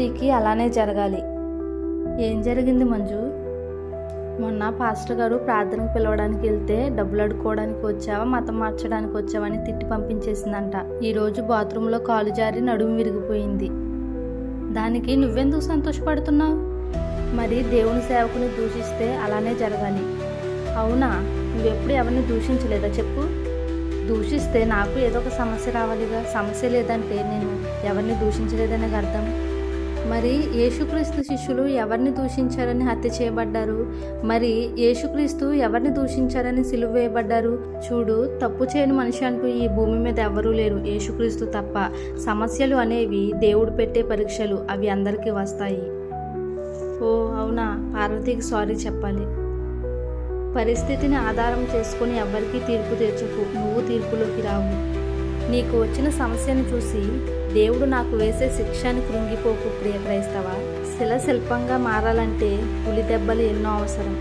పార్వతీకి అలానే జరగాలి. ఏం జరిగింది మంజు? మొన్న పాస్టర్ గారు ప్రార్థనకు పిలవడానికి వెళ్తే డబ్బులు అడుక్కోవడానికి వచ్చావా, మతం మార్చడానికి వచ్చావా అని తిట్టి పంపించేసిందంట. ఈరోజు బాత్రూంలో కాలు జారి నడుము విరిగిపోయింది. దానికి నువ్వెందుకు సంతోషపడుతున్నావు? మరి దేవుని సేవకుని దూషిస్తే అలానే జరగాలి. అవునా? నువ్వెప్పుడు ఎవరిని దూషించలేదా చెప్పు? దూషిస్తే నాకు ఏదో ఒక సమస్య రావాలిగా. సమస్య లేదంటే నేను ఎవరిని దూషించలేదనే అర్థం. మరి యేసుక్రీస్తు శిష్యులు ఎవరిని దూషించారని హత్య చేయబడ్డారు? మరి యేసుక్రీస్తు ఎవరిని దూషించారని సిలువ వేయబడ్డారు? చూడు, తప్పు చేయని మనిషి అంటూ ఈ భూమి మీద ఎవరూ లేరు, యేసుక్రీస్తు తప్ప. సమస్యలు అనేవి దేవుడు పెట్టే పరీక్షలు, అవి అందరికీ వస్తాయి. ఓ అవునా? పార్వతీకి సారీ చెప్పాలి. పరిస్థితిని ఆధారం చేసుకుని ఎవ్వరికీ తీర్పు తీర్చకు, నువ్వు తీర్పులోకి రావు. నీకు వచ్చిన సమస్యను చూసి దేవుడు నాకు వేసే శిక్షని కృంగిపోకు ప్రియ క్రైస్తవ. శిల శిల్పంగా మారాలంటే పులి దెబ్బలు ఎన్నో అవసరం.